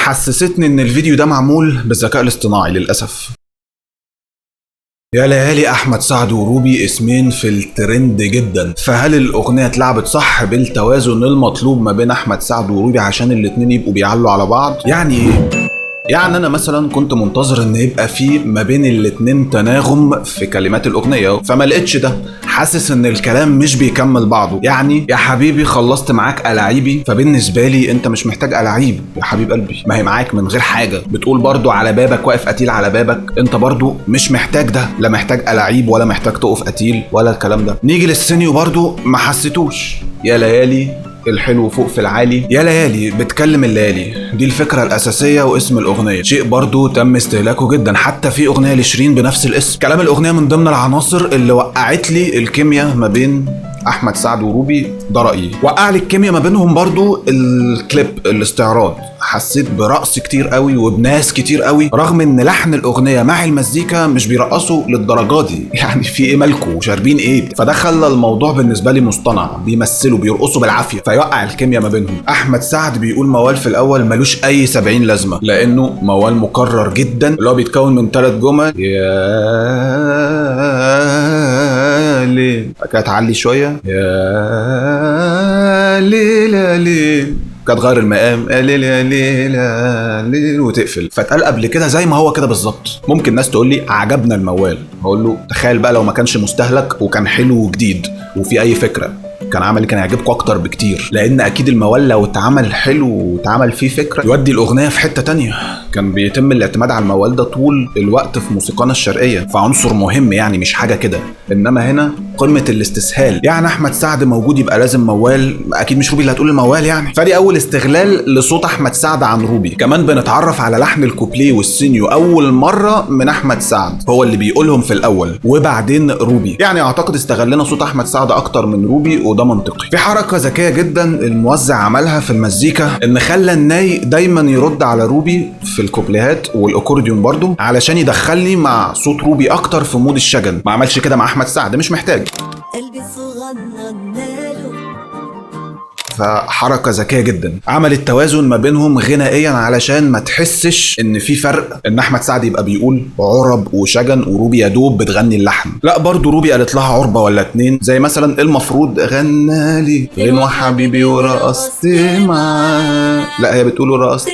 حسستني ان الفيديو ده معمول بالذكاء الاصطناعي للأسف. يا ليالي احمد سعد وروبي اسمين في الترند جدا، فهل الاغنيه اتلعبت صح بالتوازن المطلوب ما بين احمد سعد وروبي عشان الاتنين يبقوا بيعلوا على بعض؟ يعني ايه؟ يعني انا مثلا كنت منتظر ان يبقى في ما بين الاتنين تناغم في كلمات الاغنيه، فما لقيتش ده. حاسس ان الكلام مش بيكمل بعضه. يعني يا حبيبي خلصت معاك الاعيبي، فبالنسبه لي انت مش محتاج الاعيب يا حبيب قلبي، ما هي معاك من غير حاجه. بتقول برضو على بابك واقف قتيل على بابك، انت برضو مش محتاج ده، لا محتاج الاعيب ولا محتاج تقف قتيل ولا الكلام ده. نيجي للسينيو برضو ما حسيتوش. يا ليالي الحلو فوق في العالي، يا ليالي بتكلم الليالي، دي الفكرة الأساسية واسم الأغنية. شيء برضو تم استهلاكه جدا، حتى في أغنية لشيرين بنفس الاسم. كلام الأغنية من ضمن العناصر اللي وقعت لي الكيمياء ما بين احمد سعد وروبي، ده رايي. وقع لي الكيمياء ما بينهم برضو الكليب، الاستعراض. حسيت برقص كتير قوي وبناس كتير قوي، رغم ان لحن الاغنيه مع المزيكا مش بيرقصوا للدرجه دي. يعني في ايه مالكوا شاربين ايه؟ فده خلى الموضوع بالنسبه لي مصطنع، بيمثلوا بيرقصوا بالعافيه، فيوقع الكيمياء ما بينهم. احمد سعد بيقول موال في الاول ملوش اي 70 لازمه، لانه موال مكرر جدا اللي هو بيتكون من 3 جمل. يا ليل، كانت تعلي شويه يا ليل ليل، كانت غير المقام ليل يا ليل ليل وتقفل. فاتقال قبل كده زي ما هو كده بالظبط. ممكن ناس تقول لي عجبنا الموال، هقول له تخيل بقى لو ما كانش مستهلك وكان حلو وجديد وفي اي فكره، كان هيعجبكم اكتر بكتير. لان اكيد الموال لو اتعمل حلو واتعمل فيه فكره يودي الاغنيه في حته تانية. كان بيتم الاعتماد على الموال ده طول الوقت في موسيقانا الشرقيه، فعنصر مهم يعني مش حاجه كده. انما هنا قمه الاستسهال. يعني احمد سعد موجود يبقى لازم موال، اكيد مش روبي اللي هتقول الموال يعني. فدي اول استغلال لصوت احمد سعد عن روبي. كمان بنتعرف على لحن الكوبليه والسينيو اول مره من احمد سعد، هو اللي بيقولهم في الاول وبعدين روبي. يعني اعتقد استغلنا صوت احمد سعد اكتر من روبي، وده منطقي. في حركه ذكيه جدا الموزع عملها في المزيكا، ان خلى الناي دايما يرد على روبي في الكوبليهات والاكورديون برضو، علشان يدخلني مع صوت روبي اكتر في مود الشجن. ما عملش كده مع احمد سعد، مش محتاج. قلبي صغنن ماله. فحركه ذكيه جدا عملت توازن ما بينهم غنائيا، علشان ما تحسش ان في فرق، ان احمد سعد يبقى بيقول عرب وشجن وروبي يا دوب بتغني اللحن. لا برضو روبي قالت لها عربه ولا 2، زي مثلا المفروض غنالي غنوه حبيبي ورقصت معاه، لا هي بتقول ورقصت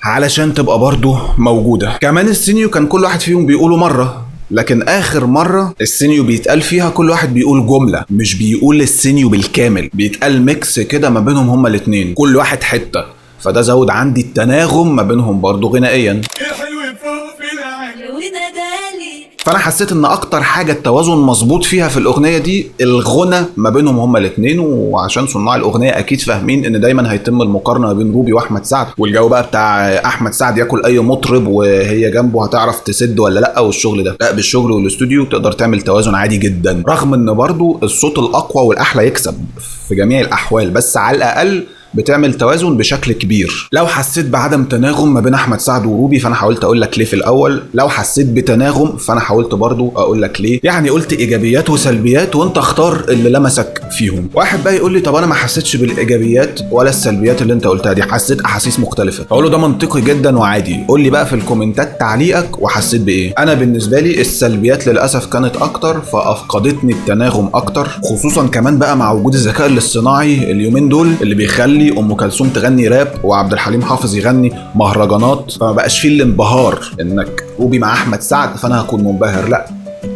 علشان تبقى برضو موجوده. كمان السينيو كان كل واحد فيهم بيقوله مره، لكن اخر مره السينيو بيتقال فيها كل واحد بيقول جمله، مش بيقول السينيو بالكامل، بيتقال ميكس كده ما بينهم هما الاتنين، كل واحد حته. فده زود عندي التناغم ما بينهم برضو غنائيا. فانا حسيت ان اكتر حاجه التوازن مظبوط فيها في الاغنيه دي الغنى ما بينهم هما الاثنين. وعشان صناع الاغنيه اكيد فاهمين ان دايما هيتم المقارنه ما بين روبي واحمد سعد، والجو بقى بتاع احمد سعد ياكل اي مطرب وهي جنبه هتعرف تسد ولا لا، والشغل ده. لا، بالشغل والاستوديو تقدر تعمل توازن عادي جدا، رغم ان برضو الصوت الاقوى والاحلى يكسب في جميع الاحوال، بس على الاقل بتعمل توازن بشكل كبير. لو حسيت بعدم تناغم ما بين احمد سعد وروبي فانا حاولت اقول لك ليه في الاول، لو حسيت بتناغم فانا حاولت برضو اقول لك ليه. يعني قلت ايجابيات وسلبيات وانت اختار اللي لمسك فيهم. واحد بقى يقول لي طب انا ما حسيتش بالايجابيات ولا السلبيات اللي انت قلتها دي، حسيت احاسيس مختلفه. اقول له ده منطقي جدا وعادي، قول لي بقى في الكومنتات تعليقك وحسيت بايه. انا بالنسبه لي السلبيات للاسف كانت اكتر، فافقدتني التناغم اكتر، خصوصا كمان بقى مع وجود الذكاء الاصطناعي اليومين دول اللي بيخلي ام كلثوم تغني راب وعبد الحليم حافظ يغني مهرجانات، فما بقاش فيه الانبهار انك روبي مع احمد سعد فانا هكون منبهر. لا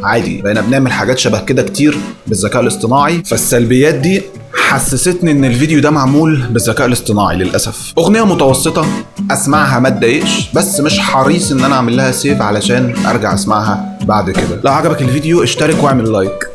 عادي، بقينا بنعمل حاجات شبه كده كتير بالذكاء الاصطناعي. فالسلبيات دي حسستني ان الفيديو ده معمول بالذكاء الاصطناعي للاسف. اغنيه متوسطه اسمعها ما اتضايقش، بس مش حريص ان انا اعمل لها سيف علشان ارجع اسمعها بعد كده. لو عجبك الفيديو اشترك واعمل لايك.